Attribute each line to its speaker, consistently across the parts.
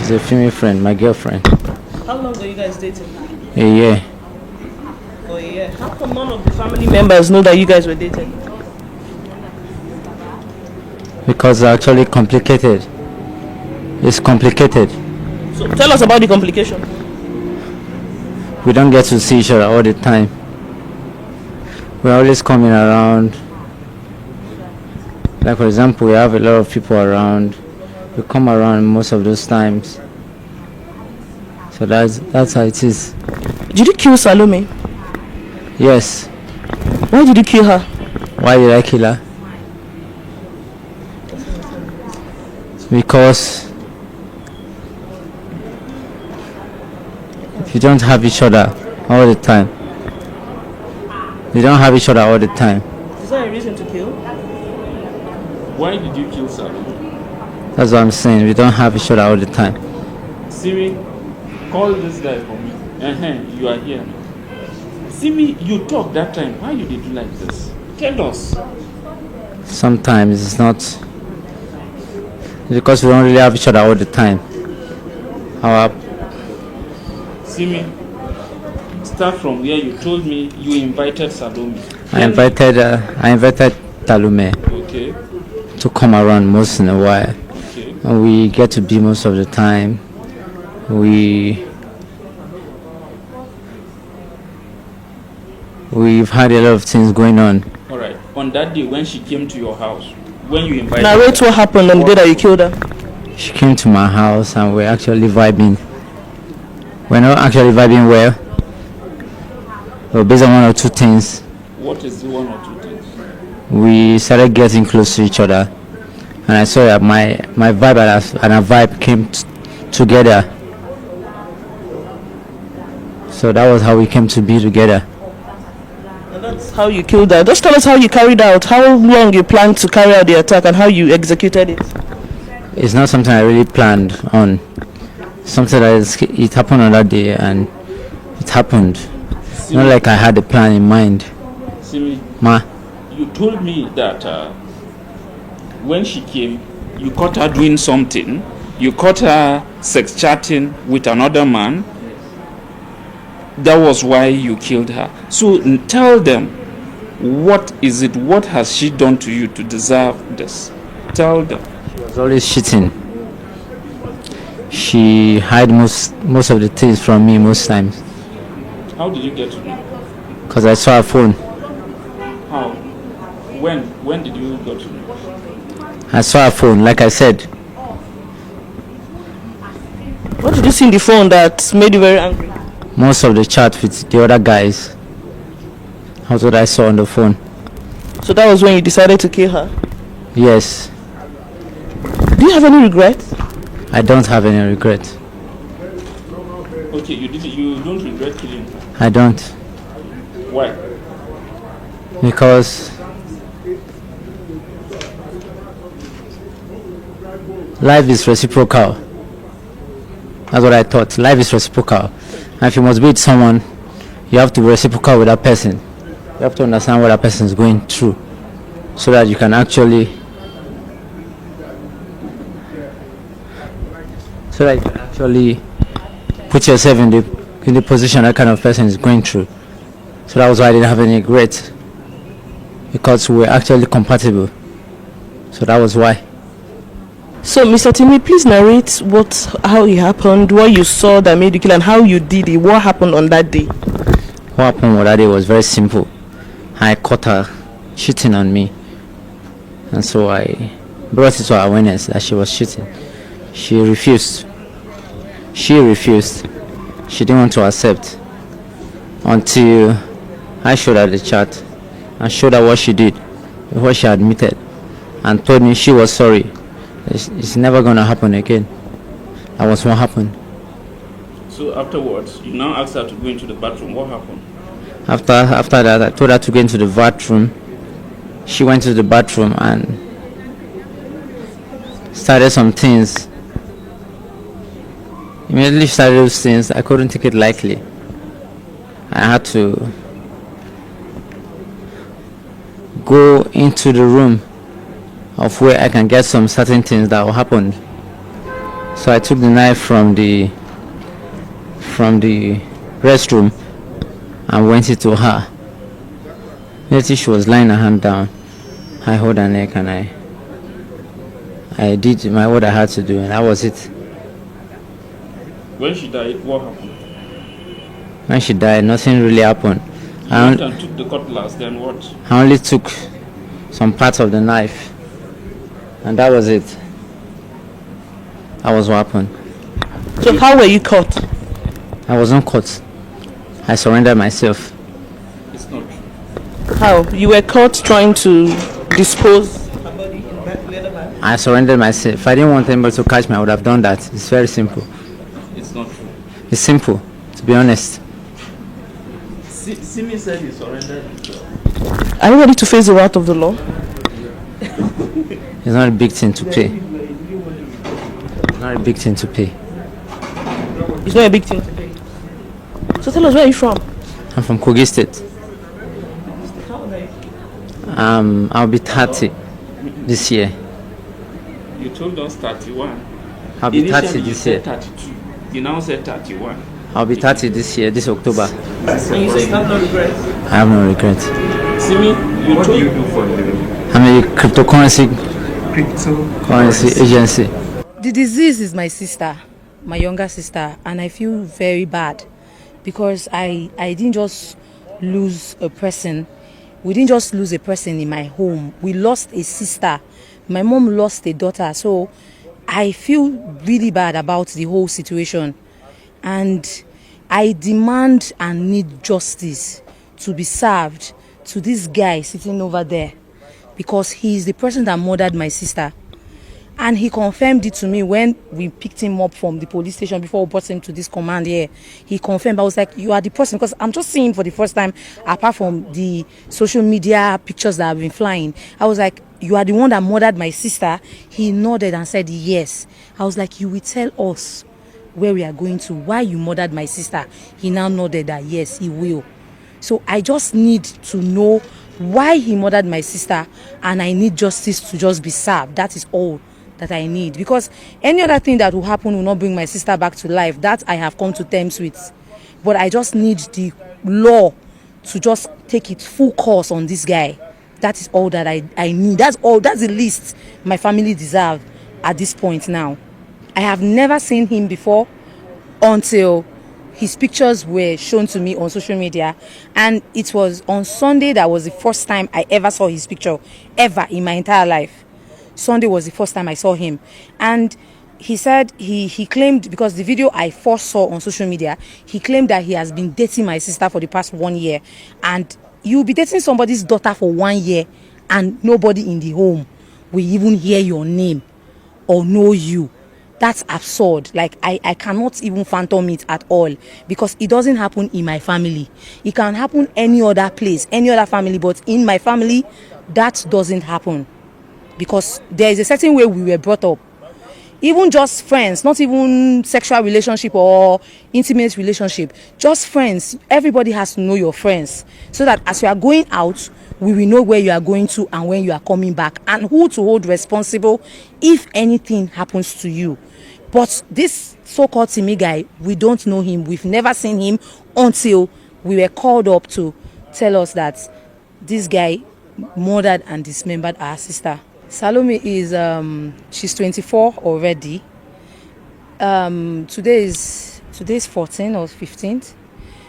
Speaker 1: She's a female friend, my girlfriend.
Speaker 2: How long are you guys dating?
Speaker 1: A year.
Speaker 2: For a year. How come none of the family members know that you guys were dating?
Speaker 1: Because it's actually complicated. It's complicated.
Speaker 2: So tell us about the complication.
Speaker 1: We don't get to see each other all the time. We're always coming around. Like for example, we have a lot of people around. We come around most of those times. So that's how it is.
Speaker 2: Did you kill Salome?
Speaker 1: Yes.
Speaker 2: Why did you kill her?
Speaker 1: Why did I kill her? Because if you don't have each other all the time, you don't have each other all the time.
Speaker 2: Is that a reason to kill?
Speaker 3: Why did you kill Salome?
Speaker 1: That's what I'm saying. We don't have each other all the time.
Speaker 3: Siri, call this guy for me. You are here. Siri, you talked that time. Why you did you like this? Tell us.
Speaker 1: Sometimes it's not because we don't really have each other all the time. Our
Speaker 3: Simi, start from where you told me you invited Salome.
Speaker 1: I invited Salome
Speaker 3: Okay.
Speaker 1: to come around once in a while.
Speaker 3: Okay.
Speaker 1: And we get to be most of the time. We've had a lot of things going on.
Speaker 3: All right. On that day when she came to your house, when you invited
Speaker 2: Narrate what happened on the day that you killed her.
Speaker 1: She came to my house and we're actually vibing. We're not actually vibing well. But based on one or two things,
Speaker 3: What is the one or two things?
Speaker 1: we started getting close to each other. And I saw that my vibe and her vibe came together. So that was how we came to be together.
Speaker 2: And that's how you killed her. Just tell us how you carried out, how long you planned to carry out the attack and how you executed it.
Speaker 1: It's not something I really planned on. Something that it happened on that day and it happened.
Speaker 3: Simi,
Speaker 1: Not like I had a plan in mind.
Speaker 3: Simi,
Speaker 1: Ma,
Speaker 3: you told me that when she came, you caught her doing something. You caught her sex chatting with another man. That was why you killed her. So tell them, what is it? What has she done to you to deserve this? Tell them.
Speaker 1: she was always cheating. She hid most of the things from me most times.
Speaker 3: How did you get to know?
Speaker 1: Because I saw her phone.
Speaker 3: How? When did you go to know?
Speaker 1: I saw her phone, like I said.
Speaker 2: What did you see in the phone that made you very angry?
Speaker 1: Most of the chat with the other guys. That's what I saw on the phone.
Speaker 2: So that was when you decided to kill her.
Speaker 1: Yes.
Speaker 2: Do you have any regrets?
Speaker 1: I don't have any regret.
Speaker 3: Okay, you don't regret killing her.
Speaker 1: I don't.
Speaker 3: Why?
Speaker 1: Because life is reciprocal. That's what I thought. Life is reciprocal. And if you must be with someone, you have to be reciprocal with that person. You have to understand what that person is going through so that you can actually put yourself in the position that kind of person is going through. So that was why I didn't have any regret, because we were actually compatible. So that was why.
Speaker 2: So, Mr. Timi, please narrate how it happened, what you saw that made you kill, and how you did it. What happened on that day?
Speaker 1: What happened on that day was very simple. I caught her cheating on me, and so I brought it to her awareness that she was cheating. She refused. She didn't want to accept until I showed her the chat and showed her what she did, what she admitted, and told me she was sorry. It's never gonna happen again. That was what happened.
Speaker 3: So afterwards, you now asked her to go into the bathroom. What happened?
Speaker 1: After that, I told her to go into the bathroom. She went to the bathroom and started some things. Immediately started those things. I couldn't take it lightly. I had to go into the room of where I can get some certain things that will happen. So I took the knife from the restroom and went it to her. Later she was lying her hand down. I held her neck and I did what I had to do, and that was it.
Speaker 3: When she died, what happened?
Speaker 1: When she died, nothing really happened.
Speaker 3: You went and took the cutlass, then what?
Speaker 1: I only took some parts of the knife, and that was it. That was what happened.
Speaker 2: So how were you caught?
Speaker 1: I wasn't caught. I surrendered myself.
Speaker 3: It's not true.
Speaker 2: How? You were caught trying to dispose.
Speaker 1: I surrendered myself. If I didn't want anybody to catch me, I would have done that. It's very simple.
Speaker 3: It's not true.
Speaker 1: It's simple, to be honest.
Speaker 3: Simi said he surrendered himself.
Speaker 2: Are you ready to face the wrath of the law?
Speaker 1: It's not a big thing to pay. It's not a big thing to pay.
Speaker 2: It's not a big thing to pay. So tell us, where are you from?
Speaker 1: I'm from Kogi State. I'll be 30 this year.
Speaker 3: You told us 31.
Speaker 1: I'll be 30
Speaker 3: Initially, you
Speaker 1: this year.
Speaker 3: said 32. You now said 31.
Speaker 1: I'll be 30 this year, this October.
Speaker 3: And you say you have no regrets.
Speaker 1: I have no regret.
Speaker 3: Simi,
Speaker 4: What do you do for a living?
Speaker 1: I'm a cryptocurrency
Speaker 4: Cryptocurrency.
Speaker 1: agency.
Speaker 5: The disease is my sister, my younger sister, and I feel very bad because I didn't just lose a person. We didn't just lose a person in my home. We lost a sister. My mom lost a daughter. So I feel really bad about the whole situation. And I demand and need justice to be served to this guy sitting over there because he is the person that murdered my sister. And he confirmed it to me when we picked him up from the police station before we brought him to this command here. He confirmed. I was like, you are the person, because I'm just seeing him for the first time, apart from the social media pictures that have been flying. I was like, you are the one that murdered my sister. He nodded and said, yes. I was like, you will tell us where we are going to, why you murdered my sister. He now nodded that, yes, he will. So I just need to know why he murdered my sister, and I need justice to just be served. That is all that I need, because any other thing that will happen will not bring my sister back to life. That I have come to terms with, but I just need the law to just take its full course on this guy. That is all that I need. That's all. That's the least my family deserve at this point now. I have never seen him before until his pictures were shown to me on social media, and it was on Sunday that was the first time I ever saw his picture ever in my entire life. Sunday was the first time I saw him, and he said he claimed, because the video I first saw on social media, he claimed that he has been dating my sister for the past 1 year, and you'll be dating somebody's daughter for 1 year and nobody in the home will even hear your name or know you. That's absurd. Like, I cannot even fathom it at all, because it doesn't happen in my family. It can happen any other place, any other family, but in my family that doesn't happen, because there is a certain way we were brought up. Even just friends, not even sexual relationship or intimate relationship, just friends. Everybody has to know your friends, so that as you are going out, we will know where you are going to and when you are coming back, and who to hold responsible if anything happens to you. But this so-called Timi guy, we don't know him. We've never seen him until we were called up to tell us that this guy murdered and dismembered our sister. Salome is she's 24 already. Today is 14 or 15th,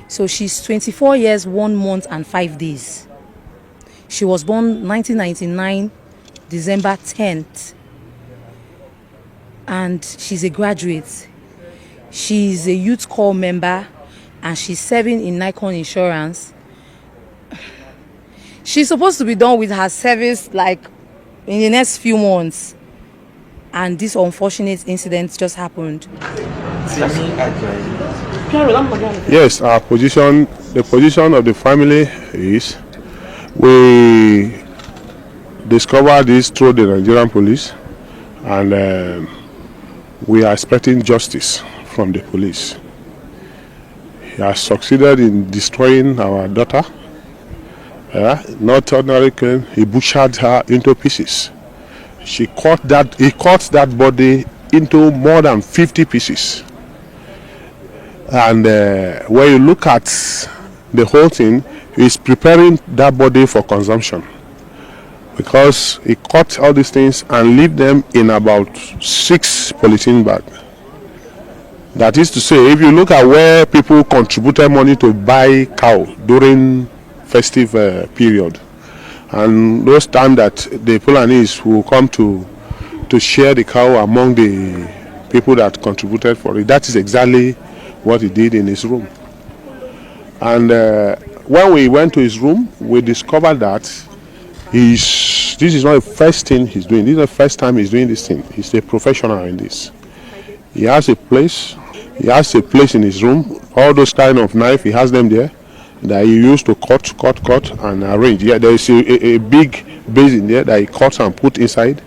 Speaker 5: so she's 24 years 1 month and 5 days. She was born 1999 December 10th, and she's a graduate. She's a youth corps member, and she's serving in Nikon Insurance. She's supposed to be done with her service like in the next few months, and this unfortunate incident just happened.
Speaker 4: Timileyin Ajayi.
Speaker 6: Yes, the position of the family is, we discovered this through the Nigerian police, and we are expecting justice from the police. He has succeeded in destroying our daughter. Not ordinary killing, he butchered her into pieces. He caught that body into more than 50 pieces. And when you look at the whole thing, he's preparing that body for consumption, because he cut all these things and leave them in about 6 polythene bags. That is to say, if you look at where people contributed money to buy cow during festive period, and those times that the Fulanis will come to share the cow among the people that contributed for it, that is exactly what he did in his room. And when we went to his room, we discovered that this is not the first thing he's doing. This is not the first time he's doing this thing. He's a professional in this. He has a place. He has a place in his room. All those kind of knife, he has them there that he used to cut and arrange. Yeah, there is a big basin there that he cuts and put inside.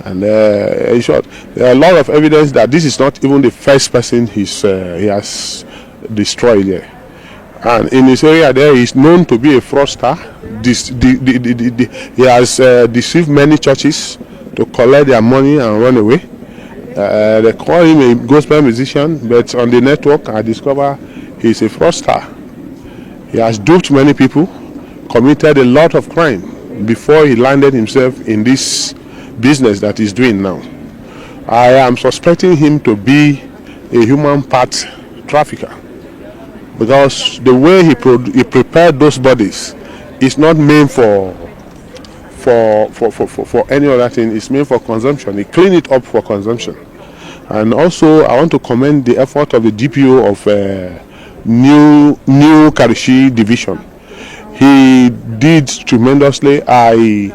Speaker 6: And in short, there are a lot of evidence that this is not even the first person he has destroyed there. And in his area there, he is known to be a fraudster. He has deceived many churches to collect their money and run away. They call him a gospel musician, but on the network I discover he's a fraudster. He has duped many people, committed a lot of crime before he landed himself in this business that he's doing now. I am suspecting him to be a human part trafficker, because the way he prepared those bodies is not meant for any other thing. It's meant for consumption. He cleaned it up for consumption. And also I want to commend the effort of the DPO of New Karishi division. He did tremendously. I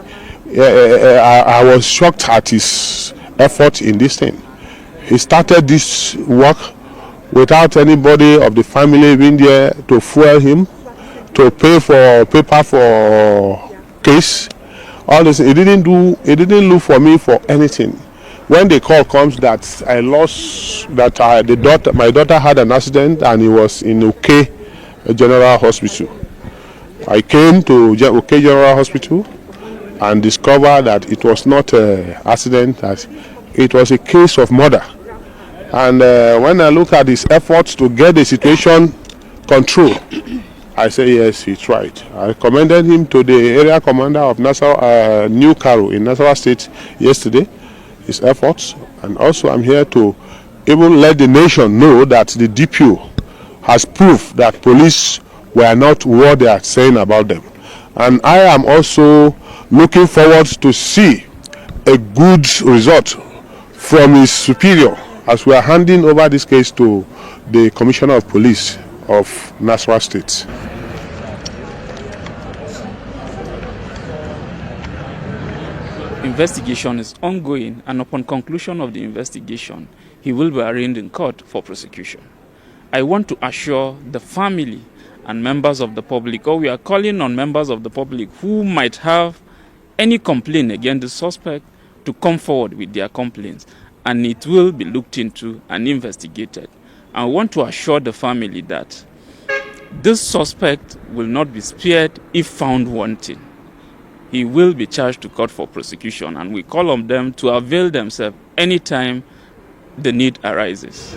Speaker 6: was shocked at his effort in this thing. He started this work without anybody of the family being there to fuel him, to pay for paper for case. All this, he didn't look for me for anything. When the call comes that I lost, that my daughter had an accident and he was in OK General Hospital, I came to OK General Hospital and discovered that it was not an accident, that it was a case of murder. And when I look at his efforts to get the situation controlled, I say yes, he tried. I commended him to the area commander of New Karo in Nasarawa State yesterday, his efforts. And also I'm here to even let the nation know that the DPO has proof that police were not what they are saying about them. And I am also looking forward to see a good result from his superior as we are handing over this case to the Commissioner of Police of Nasarawa State.
Speaker 3: Investigation is ongoing, and upon conclusion of the investigation, he will be arraigned in court for prosecution. I want to assure the family and members of the public, or we are calling on members of the public who might have any complaint against the suspect, to come forward with their complaints, and it will be looked into and investigated. I want to assure the family that this suspect will not be spared if found wanting. He will be charged to court for prosecution, and we call on them to avail themselves anytime the need arises.